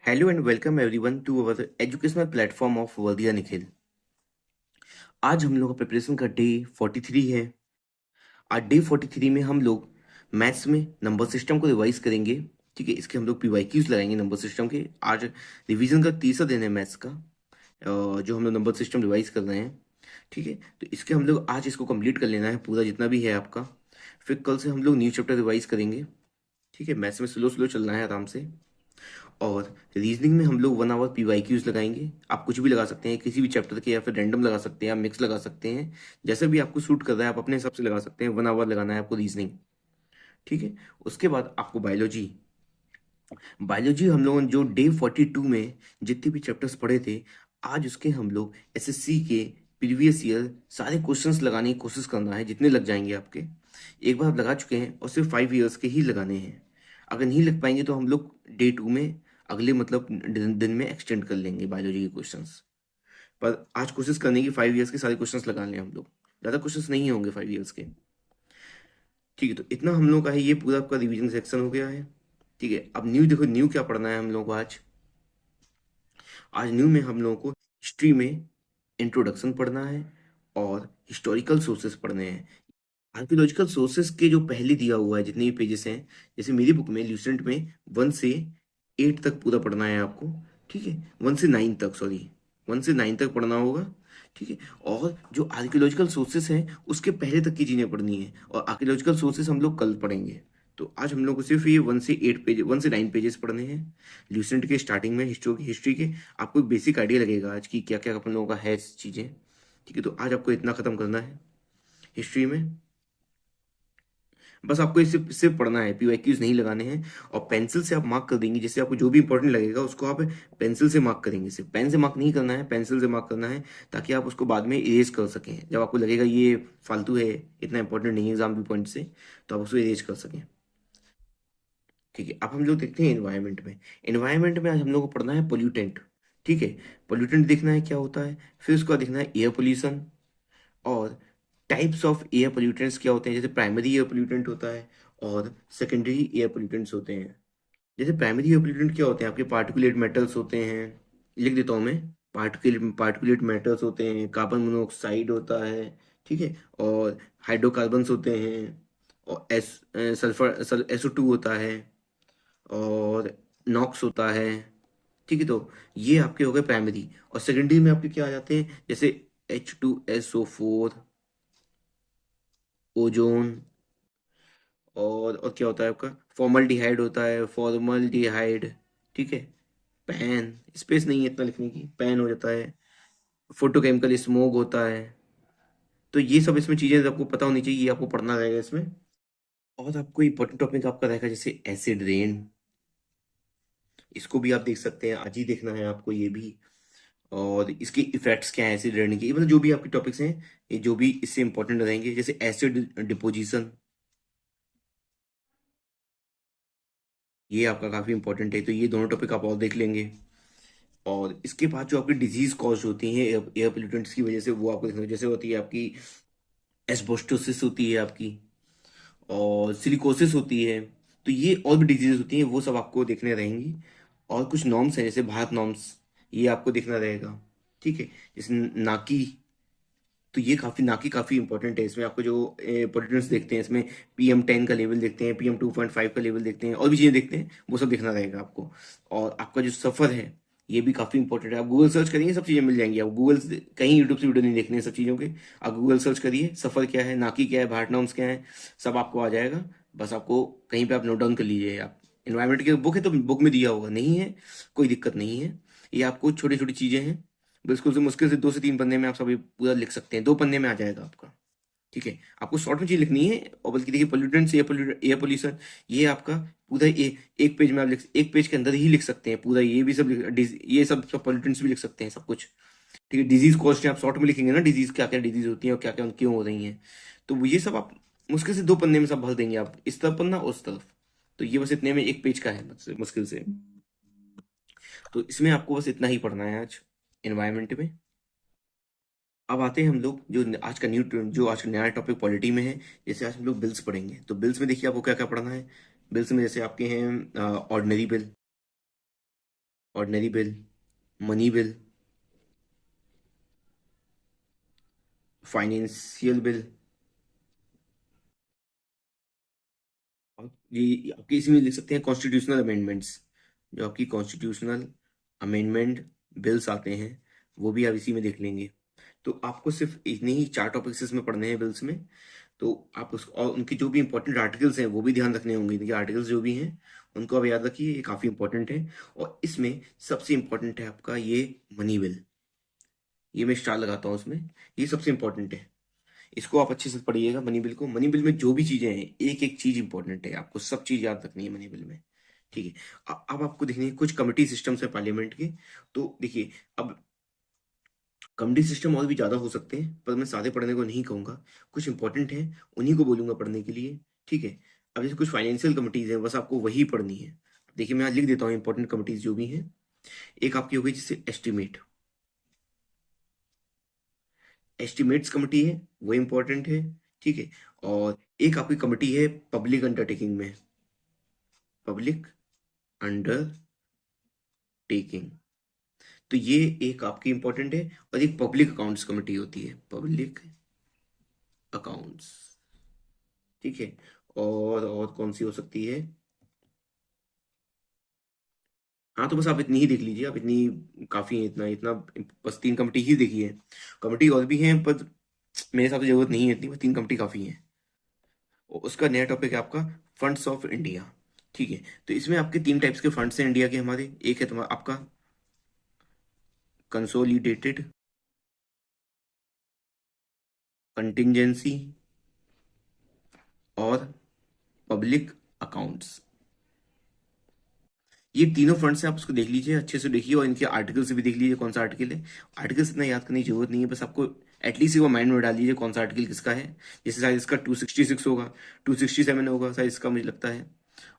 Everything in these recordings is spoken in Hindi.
Hello and welcome everyone to our educational platform of Vardiya Nikhil. आज हम लोग का प्रिपरेशन का डे 43 है। आज डे 43 में हम लोग मैथ्स में नंबर सिस्टम को रिवाइज करेंगे। ठीक है, इसके हम लोग पीवाईक्यूज लगाएंगे नंबर सिस्टम के। आज रिवीजन का तीसरा दिन है मैथ्स का, जो हम लोग नंबर सिस्टम रिवाइज कर रहे हैं। ठीक है, तो इसके हम लोग आज इसको कंप्लीट कर लेना है पूरा जितना भी है आपका। फिर कल से हम लोग न्यू चैप्टर रिवाइज करेंगे। ठीक है, मैथ्स में स्लो स्लो चलना है आराम से। और रीजनिंग में हम लोग 1 आवर पीवाईक्यूज लगाएंगे। आप कुछ भी लगा सकते हैं, किसी भी चैप्टर के, या फिर रैंडम लगा सकते हैं, आप मिक्स लगा सकते हैं। जैसे भी आपको सूट कर रहा है आप अपने हिसाब से लगा सकते हैं। 1 आवर लगाना है आपको रीजनिंग। ठीक है, उसके बाद आपको बायोलॉजी। बायोलॉजी हम लोगों ने जो डे 42 में जितने भी चैप्टर्स पढ़े थे, आज उसके हम लोग एसएससी के प्रीवियस ईयर सारे क्वेश्चंस लगाने की कोशिश करना है, जितने लग जाएंगे आपके। एक बार आप लगा चुके हैं और सिर्फ 5 ईयर्स के ही लगाने हैं। अगर नहीं लग पाएंगे तो हम लोग डे 2 में अगले मतलब दिन में एक्सटेंड कर लेंगे बायोलॉजी के क्वेश्चंस। पर आज कोशिश करने की 5 ईयर्स के सारे क्वेश्चंस लगा लें हम लोग। ज़्यादा क्वेश्चंस नहीं होंगे 5 ईयर्स के। ठीक है, तो इतना हम लोग का है, ये पूरा आपका रिवीजन सेक्शन हो गया है। ठीक है, अब न्यू देखो, न्यू क्या पढ़ना है हम लोग को आज। आज न्यू में हम लोगों को हिस्ट्री में इंट्रोडक्शन पढ़ना है और हिस्टोरिकल सोर्सेस पढ़ने हैं। आर्कियोलॉजिकल सोर्सेस के जो पहले दिया हुआ है जितने भी पेजेस हैं, जैसे मेरी बुक में ल्यूसेंट में 1 से 8 तक पूरा पढ़ना है आपको। ठीक है, 1 से 9 तक, सॉरी, 1 से 9 तक पढ़ना होगा। ठीक है, और जो आर्कियोलॉजिकल सोर्सेस हैं उसके पहले तक की चीज़ें पढ़नी है, और आर्कियोलॉजिकल सोर्सेस हम लोग कल पढ़ेंगे। तो आज हम लोग को सिर्फ ये 1 से 8 पेज, 1 से 9 पेजेस पढ़ने हैं ल्यूसेंट के। स्टार्टिंग में हिस्ट्री के आपको एक बेसिक आइडिया लगेगा आज की क्या क्या अपन लोगों का है चीज़ें। ठीक है, तो आज आपको इतना खत्म करना है हिस्ट्री में। बस आपको इसे सिर्फ पढ़ना है, पीवाईक्यूज नहीं लगाने हैं। और पेंसिल से आप मार्क कर देंगे, जैसे आपको जो भी इंपॉर्टेंट लगेगा उसको आप पेंसिल से मार्क करेंगे। सिर्फ पेन से मार्क नहीं करना है, पेंसिल से मार्क करना है, ताकि आप उसको बाद में इरेज कर सकें। जब आपको लगेगा ये फालतू है, इतना इंपॉर्टेंट नहीं है एग्जाम व्यू पॉइंट से, तो आप उसको इरेज कर सकें। ठीक है, अब हम लोग देखते हैं एनवायरनमेंट में। एनवायरनमेंट में आज हम लोग को पढ़ना है पोल्यूटेंट। ठीक है, पोल्यूटेंट देखना है क्या होता है। फिर उसके बाद देखना है एयर पोल्यूशन, और टाइप्स ऑफ एयर पोल्यूटेंट्स क्या होते हैं। जैसे प्राइमरी एयर पोल्यूटेंट होता है और सेकेंडरी एयर पोल्यूटेंट्स होते हैं। जैसे प्राइमरी एयर पोल्यूटेंट क्या होते हैं, आपके पार्टिकुलेट मेटल्स होते हैं। लिख देता हूँ मैं। पार्टिकुलेट मेटल्स होते हैं, कार्बन मोनोऑक्साइड होता है। ठीक है, और हाइड्रोकार्बन्स होते हैं, और सल्फर SO2 होता है, और नॉक्स होता है। ठीक है, तो ये आपके हो गए प्राइमरी। और सेकेंडरी में आपके क्या आ जाते हैं, जैसे H2SO4, ओजोन, और क्या होता है आपका, फॉर्मल्डिहाइड होता है, फॉर्मल्डिहाइड। ठीक है, पैन, स्पेस नहीं है इतना लिखने की, पैन हो जाता है। फोटोकेमिकल स्मोक होता है। तो ये सब इसमें चीजें आपको पता होनी चाहिए, ये आपको पढ़ना रहेगा इसमें। और आपको इंपॉर्टेंट टॉपिक आपका रहेगा जैसे एसिड रेन। इसको भी आप देख सकते हैं, आज ही देखना है आपको ये भी। और इसके इफेक्ट्स क्या है एसिड रेन के, मतलब जो भी आपके टॉपिक्स हैं, ये जो भी इससे इंपॉर्टेंट रहेंगे, जैसे एसिड डिपोजिशन, ये आपका काफी इंपॉर्टेंट है। तो ये दोनों टॉपिक आप और देख लेंगे। और इसके बाद जो आपकी डिजीज कॉज होती हैं एयर पोल्यूटेंट्स की वजह से, वो आपको देखना है। जैसे होती है आपकी एस्बेस्टोसिस होती है आपकी, और सिलिकोसिस होती है। तो ये और भी डिजीज होती हैं, वो सब आपको देखने रहेंगी। और कुछ नॉर्म्स हैं जैसे भारत नॉर्म्स, ये आपको देखना रहेगा। ठीक है, जैसे नाकी। तो ये काफी नाकी काफी इंपॉर्टेंट है। इसमें आपको जो पोल्यूटेंट्स देखते हैं, इसमें PM10 का लेवल देखते हैं, PM2.5 का लेवल देखते हैं, और भी चीजें देखते हैं, वो सब देखना रहेगा आपको। और आपका जो सफर है, ये भी काफी इंपॉर्टेंट है। आप गूगल सर्च करेंगे सब चीजें मिल जाएंगी। आप गूगल कहीं यूट्यूब से वीडियो नहीं देखने हैं सब चीजों के। आप गूगल सर्च करिए, सफर क्या है, नाकी क्या है, भारत नॉर्म्स क्या है, सब आपको आ जाएगा। बस आपको कहीं पे आप नोट डाउन कर लीजिए। आप इन्वायरमेंट की बुक है तो बुक में दिया होगा, नहीं है कोई दिक्कत नहीं है। ये आपको छोटी छोटी चीजें हैं, बिल्कुल से मुश्किल से 2 से 3 पन्ने में आप सब ये पूरा लिख सकते हैं, 2 पन्ने में आ जाएगा आपका। ठीक है, आपको शॉर्ट में चीज लिखनी है। और बल्कि देखिए, पोल्यूटेंट्स, एयर पोल्यूशन, ये आपका पूरा एक पेज में आप एक पेज के अंदर ही लिख सकते हैं पूरा। ये भी सब ये सब पोल्यूटेंट्स भी लिख सकते हैं सब कुछ। ठीक है, डिजीज कॉस्ट आप शॉर्ट में लिखेंगे ना, डिजीज क्या क्या डिजीज होती है और क्या क्या क्यों हो रही हैं। तो वो ये सब आप मुश्किल से 2 पन्ने में सब भर देंगे आप, इस तरफ पन्ना उस तरफ। तो ये बस इतने में एक पेज का है मुश्किल से। तो इसमें आपको बस इतना ही पढ़ना है आज एनवायरमेंट में। अब आते हैं हम लोग जो आज का नया टॉपिक पॉलिटी में है। जैसे आज हम लोग बिल्स पढ़ेंगे, तो बिल्स में देखिए आपको क्या क्या पढ़ना है। बिल्स में जैसे आपके हैं ordinary bill, ordinary bill, money bill, financial bill, और ये आपके इसमें लिख सकते हैं कॉन्स्टिट्यूशनल अमेंडमेंट्स। जो आपकी कॉन्स्टिट्यूशनल अमेंडमेंट बिल्स आते हैं वो भी आप इसी में देख लेंगे। तो आपको सिर्फ इतने ही 4 टॉपिक्स इसमें पढ़ने हैं बिल्स में। तो आप उस और उनके जो भी इंपॉर्टेंट आर्टिकल्स हैं वो भी ध्यान रखने होंगे। इनके आर्टिकल्स जो भी हैं उनको आप याद रखिए, ये काफ़ी इंपॉर्टेंट है। और इसमें सबसे इंपॉर्टेंट है आपका ये मनी बिल। ये मैं स्टार लगाता हूँ उसमें, ये सबसे इंपॉर्टेंट है। इसको आप अच्छे से पढ़िएगा मनी बिल को। मनी बिल में जो भी चीजें हैं एक एक चीज इंपॉर्टेंट है, आपको सब चीज याद रखनी है मनी बिल में। ठीक है। अब आपको देखने हैं कुछ कमिटी सिस्टम्स है पार्लियामेंट के। तो देखिए, अब कमिटी सिस्टम और भी ज्यादा हो सकते हैं पर मैं सारे पढ़ने को नहीं कहूंगा, कुछ इंपॉर्टेंट है उन्हीं को बोलूंगा पढ़ने के लिए। ठीक है। अब जैसे कुछ फाइनेंशियल कमिटीज हैं, बस आपको वही पढ़नी है। देखिए मैं आज लिख देता हूँ इंपॉर्टेंट कमिटीज जो भी हैं। एक आपकी हो गई जैसे एस्टिमेट्स कमिटी है, वो इंपॉर्टेंट है। ठीक है। और एक आपकी कमिटी है पब्लिक अंडरटेकिंग में, पब्लिक अंडरटेकिंग। तो ये एक आपकी इंपॉर्टेंट है। और एक पब्लिक अकाउंट्स कमिटी होती है, पब्लिक अकाउंट्स। ठीक है। और कौन सी हो सकती है? हाँ तो बस आप इतनी ही देख लीजिए, आप इतनी काफी है, इतना इतना बस 3 कमिटी ही देखी है। कमिटी और भी हैं पर मेरे हिसाब से जरूरत नहीं है इतनी, बस 3 कमिटी काफी है। उसका नया टॉपिक है आपका फंड्स ऑफ इंडिया। ठीक है। तो इसमें आपके 3 टाइप्स के फंड्स हैं इंडिया के हमारे। एक है तुम्हारा आपका कंसोलिडेटेड, कंटिंजेंसी और पब्लिक अकाउंट्स। ये तीनों फंड्स हैं, आप उसको देख लीजिए, अच्छे से देखिए और इनके आर्टिकल से भी देख लीजिए कौन सा आर्टिकल है। आर्टिकल इतना याद करने की जरूरत नहीं है, बस आपको एटलीस्ट वो माइंड में डाल लीजिए कौन सा आर्टिकल किसका है। जैसे शायद इसका 266 होगा, 267 होगा शायद इसका, मुझे लगता है।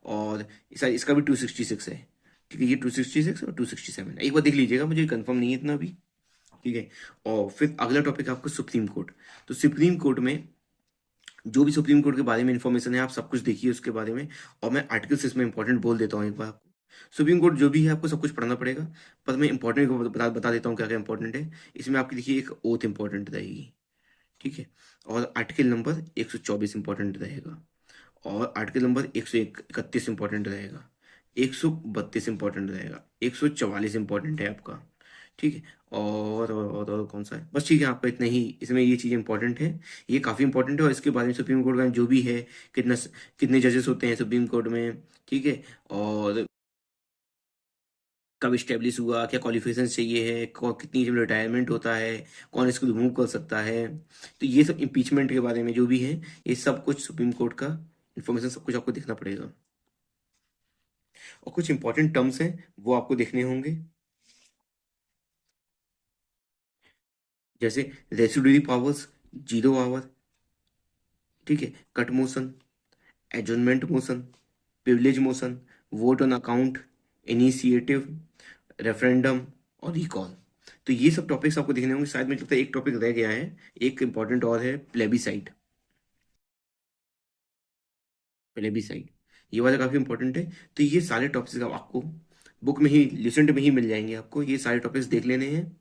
और शायद इसका भी 266 है। ठीक है, ये 266 और 267 एक बार देख लीजिएगा, मुझे कंफर्म नहीं है इतना अभी। ठीक है। और फिर अगला टॉपिक है आपका सुप्रीम कोर्ट। तो सुप्रीम कोर्ट में जो भी सुप्रीम कोर्ट के बारे में इंफॉर्मेशन है आप सब कुछ देखिए उसके बारे में। और मैं आर्टिकल्स इसमें इंपॉर्टेंट बोल देता हूँ एक बार आपको। सुप्रीम कोर्ट जो भी है आपको सब कुछ पढ़ना पड़ेगा, पर मैं इंपॉर्टेंट को बता देता हूँ क्या क्या इंपॉर्टेंट है। इसमें आपकी देखिए एक ओथ इंपॉर्टेंट रहेगी। ठीक है। और आर्टिकल नंबर 124 इंपॉर्टेंट रहेगा। और आर्टिकल नंबर 131 इंपॉर्टेंट रहेगा। 132 इंपॉर्टेंट रहेगा। 144 इंपॉर्टेंट है आपका। ठीक है। और कौन सा है, बस ठीक है आपका इतना ही, इसमें ये चीज़ इंपॉर्टेंट है। ये काफ़ी इंपॉर्टेंट है और इसके बारे में सुप्रीम कोर्ट का जो भी है, कितना कितने जजेस होते हैं सुप्रीम कोर्ट में। ठीक है। और कब स्टेब्लिश हुआ, क्या क्वालिफिकेशन चाहिए है, कितनी जब रिटायरमेंट होता है, कौन इसको रिमूव कर सकता है। तो ये सब इम्पीचमेंट के बारे में जो भी है, ये सब कुछ सुप्रीम कोर्ट का इंफॉर्मेशन सब कुछ आपको देखना पड़ेगा। और कुछ इंपॉर्टेंट टर्म्स हैं वो आपको देखने होंगे, जैसे रेसिडुअरी पावर्स, जीरो आवर। ठीक है। Cut motion, adjournment motion, privilege motion, vote on account, initiative, referendum और रिकॉल। तो ये सब टॉपिक्स आपको देखने होंगे। शायद मुझे लगता है एक टॉपिक रह गया है, एक इंपॉर्टेंट और है प्लेबिसाइड। प्लेबिसाइड ये वाला काफी इंपॉर्टेंट है। तो ये सारे टॉपिक्स आपको बुक में ही, लिसेंट में ही मिल जाएंगे आपको। ये सारे टॉपिक्स देख लेने हैं,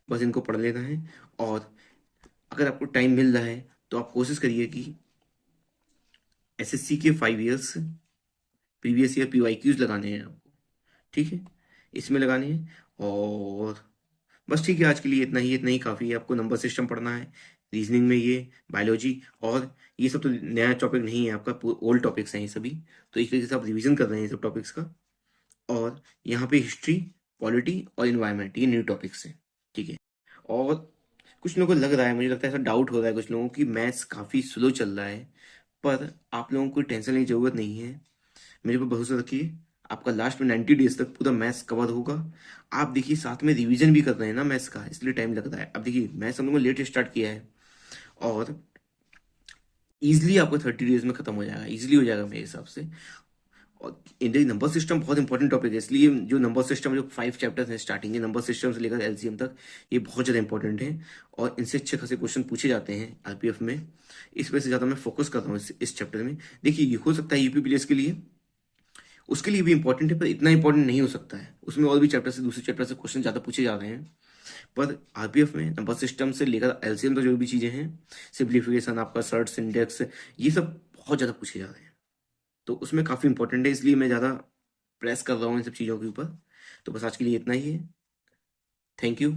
बस इनको पढ़ लेना है। और अगर आपको टाइम मिल रहा है तो आप कोशिश करिए कि एसएससी के 5 इयर्स प्रीवियस ईयर पीवाईक्यूज लगाने हैं आपको। ठीक है, इसमें लगाने हैं। और बस ठीक है, आज के लिए इतना ही काफ़ी है। आपको नंबर सिस्टम पढ़ना है, रीजनिंग में ये, बायोलॉजी। और ये सब तो नया टॉपिक नहीं है आपका, ओल्ड टॉपिक्स हैं ये सभी। तो एक तरीके से आप रिवीजन कर रहे हैं ये सब टॉपिक्स का। और यहाँ पे हिस्ट्री, पॉलिटी और इन्वायरमेंट ये न्यू टॉपिक्स हैं। ठीक है। और कुछ लोगों को लग रहा है, मुझे लगता है ऐसा डाउट हो रहा है कुछ लोगों की, मैथ्स काफ़ी स्लो चल रहा है। पर आप लोगों को टेंशन लेने की जरूरत नहीं है, मेरे पर भरोसा रखिए। आपका लास्ट में 90 डेज तक पूरा मैथ्स कवर होगा। आप देखिए साथ में रिवीजन भी कर रहे हैं ना मैथ्स का, इसलिए टाइम लगता है। अब देखिए मैथ्स हम लोगों ने लेट स्टार्ट किया है और इजीली आपको 30 डेज में खत्म हो जाएगा, इजीली हो जाएगा मेरे हिसाब से। और इंडियन नंबर सिस्टम बहुत इंपॉर्टेंट टॉपिक है, इसलिए जो नंबर सिस्टम जो 5 चैप्टर्स हैं स्टार्टिंग के नंबर सिस्टम से लेकर एलसीएम तक, ये बहुत ज़्यादा इंपॉर्टेंट है। और इनसे अच्छे खासे क्वेश्चन पूछे जाते हैं आरपीएफ में। इस वजह से ज़्यादा मैं फोकस करता हूँ इस चैप्टर में। देखिए ये हो सकता है यूपीपीएससी के लिए उसके लिए भी इंपॉर्टेंट है, पर इतना इंपॉर्टेंट नहीं हो सकता है। उसमें और भी चैप्टर से, दूसरे चैप्टर से क्वेश्चन ज़्यादा पूछे जा रहे हैं। पर आरपीएफ में नंबर सिस्टम से लेकर एलसीएम तक जो भी चीज़ें हैं, सिंप्लीफिकेशन, आपका सर्ट्स, इंडेक्स, ये सब बहुत ज़्यादा पूछे जा रहे हैं। तो उसमें काफ़ी इंपॉर्टेंट है, इसलिए मैं ज़्यादा प्रेस कर रहा हूँ इन सब चीज़ों के ऊपर। तो बस आज के लिए इतना ही है। Thank you.